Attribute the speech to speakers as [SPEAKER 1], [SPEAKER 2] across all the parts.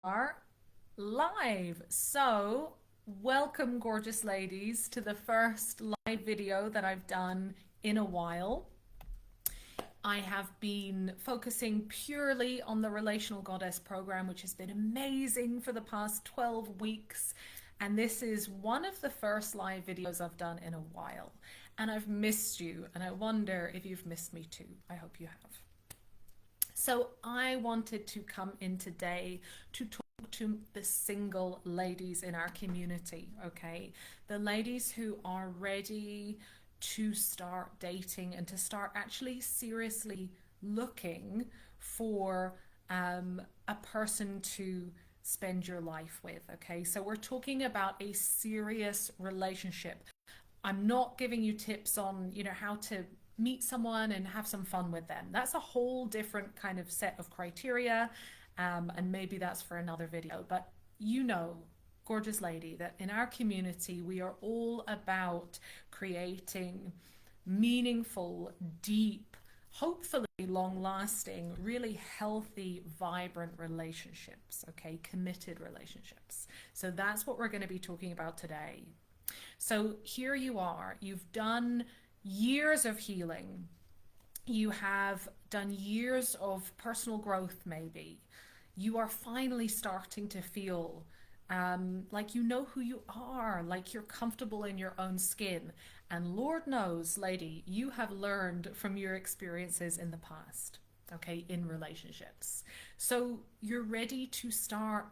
[SPEAKER 1] Are live. So, welcome, gorgeous ladies, to the first live video that I've done in a while. I have been focusing purely on the Relational Goddess program, which has been amazing for the past 12 weeks. And this is one of the first live videos I've done in a while. And I've missed you, and I wonder if you've missed me too. I hope you have. So I wanted to come in today to talk to the single ladies in our community, okay? The ladies who are ready to start dating and to start actually seriously looking for a person to spend your life with, okay? So we're talking about a serious relationship. I'm not giving you tips on, how to meet someone and have some fun with them. That's a whole different kind of set of criteria, and maybe that's for another video. But gorgeous lady, that in our community, we are all about creating meaningful, deep, hopefully long lasting, really healthy, vibrant relationships, okay? Committed relationships. So that's what we're going to be talking about today. So here you are, you've done years of healing, you have done years of personal growth, maybe. You are finally starting to feel like you know who you are, like you're comfortable in your own skin. And Lord knows, lady, you have learned from your experiences in the past, okay, in relationships. So you're ready to start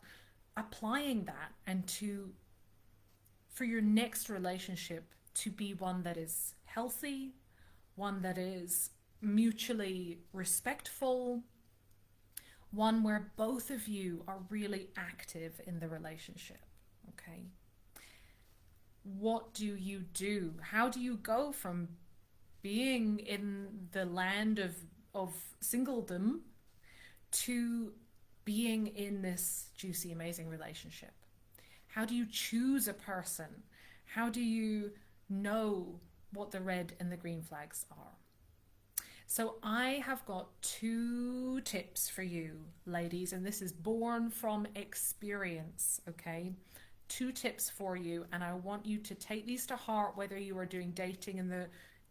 [SPEAKER 1] applying that and for your next relationship to be one that is healthy, one that is mutually respectful, one where both of you are really active in the relationship. Okay. What do you do? How do you go from being in the land of singledom to being in this juicy, amazing relationship? How do you choose a person? How do you know what the red and the green flags are? So I have got 2 tips for you, ladies, and this is born from experience, okay? 2 tips for you, and I want you to take these to heart, whether you are doing dating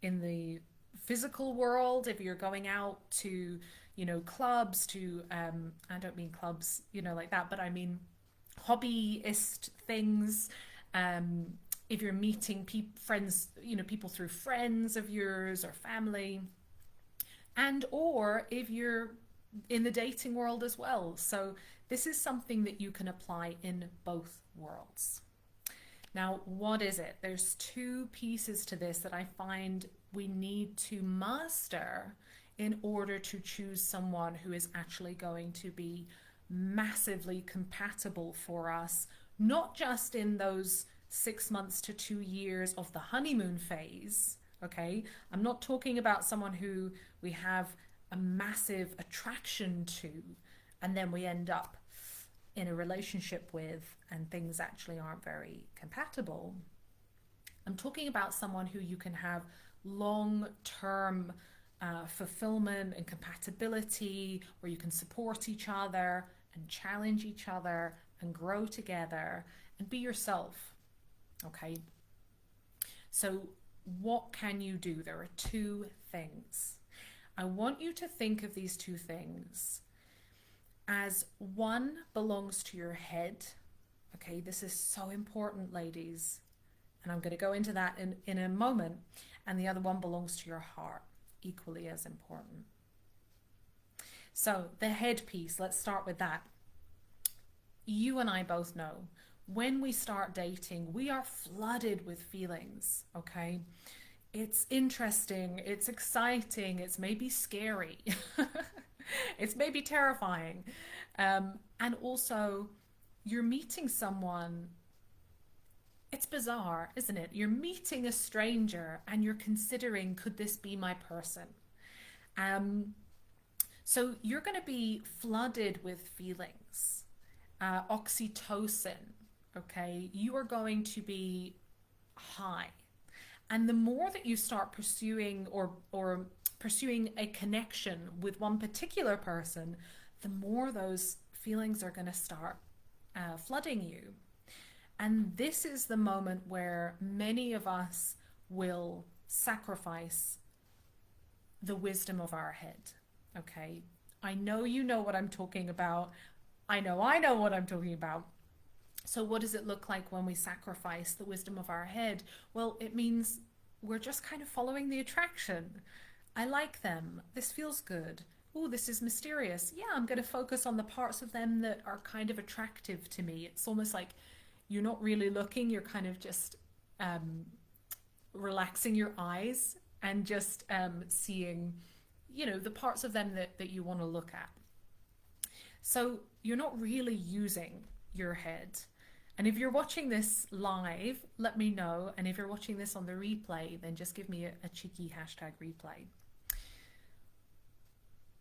[SPEAKER 1] in the physical world, if you're going out to, clubs, to I don't mean clubs, like that, but I mean hobbyist things. If you're meeting friends, people through friends of yours or family, and or if you're in the dating world as well. So this is something that you can apply in both worlds. Now, what is it? There's 2 pieces to this that I find we need to master in order to choose someone who is actually going to be massively compatible for us, not just in those 6 months to 2 years of the honeymoon phase. Okay, I'm not talking about someone who we have a massive attraction to and then we end up in a relationship with and things actually aren't very compatible. I'm talking about someone who you can have long-term fulfillment and compatibility, where you can support each other and challenge each other and grow together and be yourself. Okay, so what can you do? There are 2 things. I want you to think of these 2 things as one belongs to your head. Okay, this is so important, ladies. And I'm going to go into that in a moment. And the other one belongs to your heart, equally as important. So the head piece, let's start with that. You and I both know when we start dating, we are flooded with feelings, okay? It's interesting, it's exciting, it's maybe scary, it's maybe terrifying. And also, you're meeting someone, it's bizarre, isn't it? You're meeting a stranger and you're considering, could this be my person? So you're going to be flooded with feelings, oxytocin, okay? You are going to be high. And the more that you start pursuing or pursuing a connection with one particular person, the more those feelings are going to start flooding you. And this is the moment where many of us will sacrifice the wisdom of our head. Okay, I know you know what I'm talking about. I know what I'm talking about. So what does it look like when we sacrifice the wisdom of our head? Well, it means we're just kind of following the attraction. I like them. This feels good. Oh, this is mysterious. Yeah, I'm going to focus on the parts of them that are kind of attractive to me. It's almost like you're not really looking, you're kind of just relaxing your eyes and just seeing, you know, the parts of them that you want to look at. So you're not really using your head. And if you're watching this live, let me know. And if you're watching this on the replay, then just give me a cheeky hashtag replay.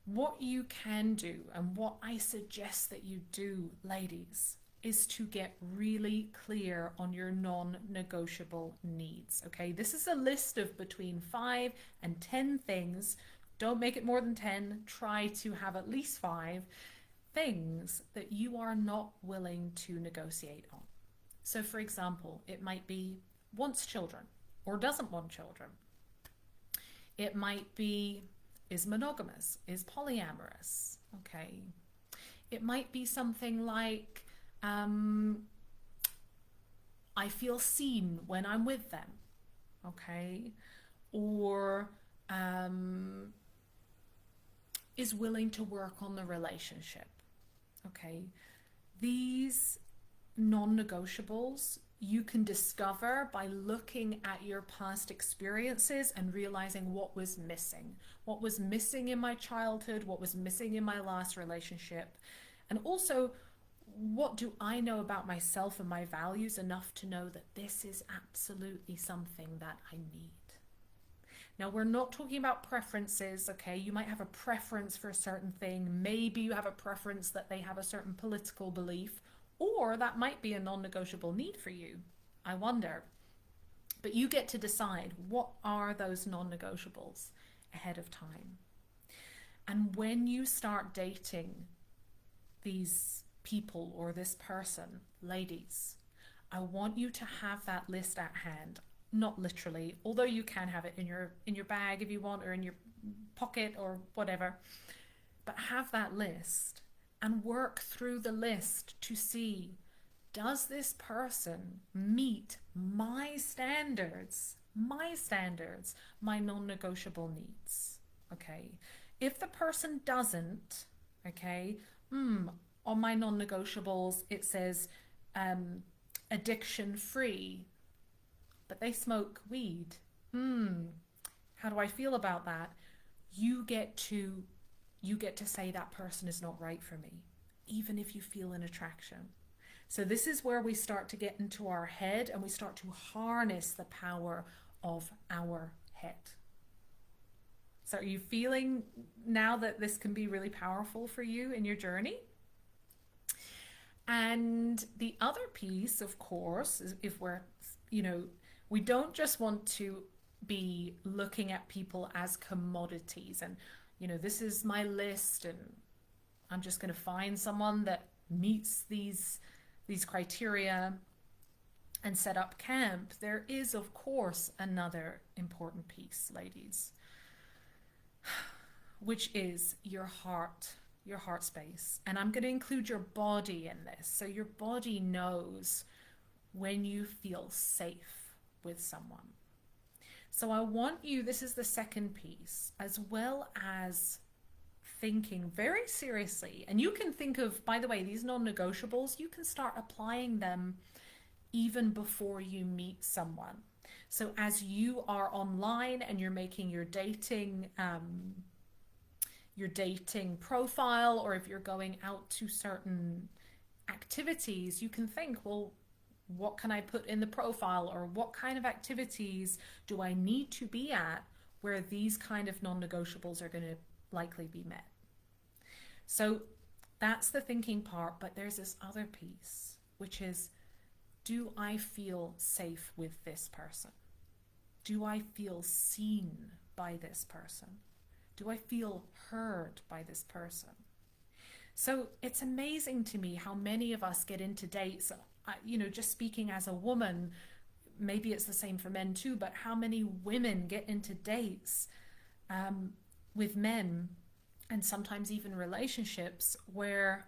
[SPEAKER 1] What you can do, and what I suggest that you do, ladies, is to get really clear on your non-negotiable needs. Okay, this is a list of between 5 and 10 things. Don't make it more than 10. Try to have at least 5 things that you are not willing to negotiate on. So for example, it might be wants children or doesn't want children. It might be is monogamous, is polyamorous. Okay, it might be something like I feel seen when I'm with them. Okay, or is willing to work on the relationship. Okay, these non-negotiables you can discover by looking at your past experiences and realizing what was missing in my childhood, what was missing in my last relationship, and also what do I know about myself and my values enough to know that this is absolutely something that I need. Now, we're not talking about preferences, okay? You might have a preference for a certain thing. Maybe you have a preference that they have a certain political belief, or that might be a non-negotiable need for you. I wonder. But you get to decide what are those non-negotiables ahead of time. And when you start dating these people or this person, ladies, I want you to have that list at hand. Not literally, although you can have it in your bag if you want, or in your pocket or whatever, but have that list and work through the list to see, does this person meet my standards, my non-negotiable needs? Okay, if the person doesn't, okay, on my non-negotiables it says addiction free, but they smoke weed. How do I feel about that? You get to say that person is not right for me, even if you feel an attraction. So this is where we start to get into our head and we start to harness the power of our head. So are you feeling now that this can be really powerful for you in your journey? And the other piece, of course, is if we're, we don't just want to be looking at people as commodities and, this is my list and I'm just going to find someone that meets these criteria and set up camp. There is, of course, another important piece, ladies, which is your heart space. And I'm going to include your body in this. So your body knows when you feel safe with someone. So I want you, this is the second piece, as well as thinking very seriously. And you can think of, by the way, these non-negotiables, you can start applying them even before you meet someone. So as you are online and you're making your dating profile, or if you're going out to certain activities, you can think, well, what can I put in the profile, or what kind of activities do I need to be at where these kind of non-negotiables are going to likely be met? So that's the thinking part, but there's this other piece, which is, do I feel safe with this person? Do I feel seen by this person? Do I feel heard by this person? So it's amazing to me how many of us get into dates, just speaking as a woman, maybe it's the same for men too, but how many women get into dates um, with men and sometimes even relationships where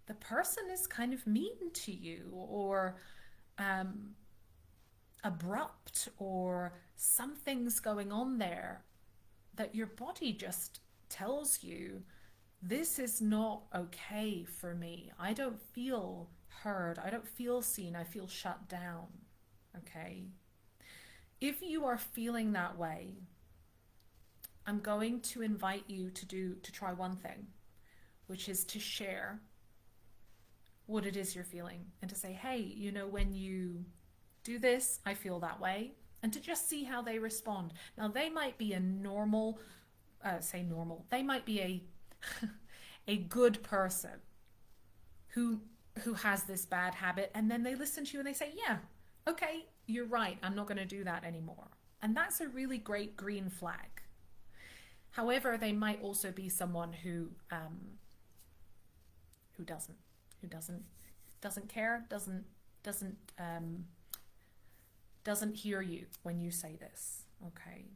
[SPEAKER 1] the person is kind of mean to you or um, abrupt, or something's going on there that your body just tells you this is not okay for me. I don't feel heard. I don't feel seen. I feel shut down. Okay. If you are feeling that way, I'm going to invite you to try one thing, which is to share what it is you're feeling and to say, hey, when you do this, I feel that way. And to just see how they respond. Now, they might be a normal, they might be a good person who has this bad habit, and then they listen to you and they say, yeah, okay, you're right, I'm not going to do that anymore. And that's a really great green flag. However, they might also be someone who doesn't care, doesn't hear you when you say this. Okay.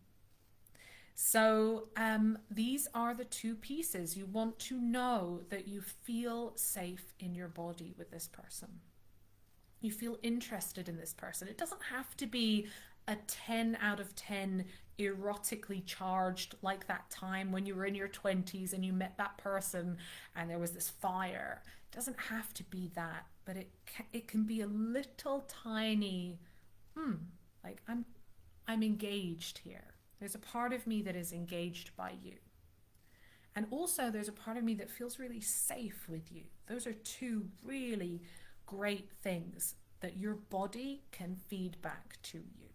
[SPEAKER 1] So these are the two pieces. You want to know that you feel safe in your body with this person. You feel interested in this person. It doesn't have to be a 10 out of 10 erotically charged, like that time when you were in your 20s and you met that person and there was this fire. It doesn't have to be that, but it can be a little tiny, like I'm engaged here. There's a part of me that is engaged by you. And also there's a part of me that feels really safe with you. Those are two really great things that your body can feed back to you.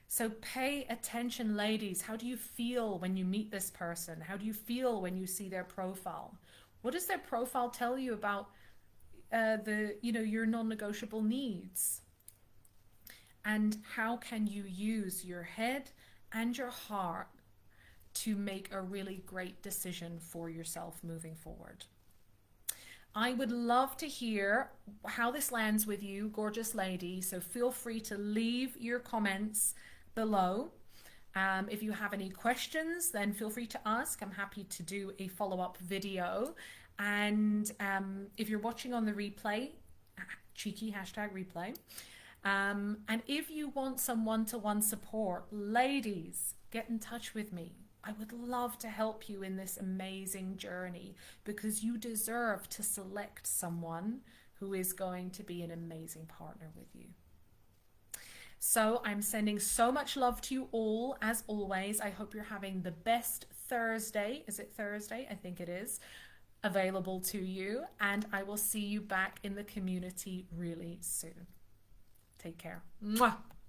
[SPEAKER 1] So pay attention, ladies. How do you feel when you meet this person? How do you feel when you see their profile? What does their profile tell you about your non-negotiable needs? And how can you use your head and your heart to make a really great decision for yourself moving forward? I would love to hear how this lands with you, gorgeous lady. So feel free to leave your comments below. If you have any questions, then feel free to ask. I'm happy to do a follow-up video. And if you're watching on the replay, cheeky #replay. And if you want some one-to-one support, ladies, get in touch with me. I would love to help you in this amazing journey, because you deserve to select someone who is going to be an amazing partner with you. So I'm sending so much love to you all, as always. I hope you're having the best Thursday. Is it Thursday? I think it is. Available to you. And I will see you back in the community really soon. Take care. Mwah.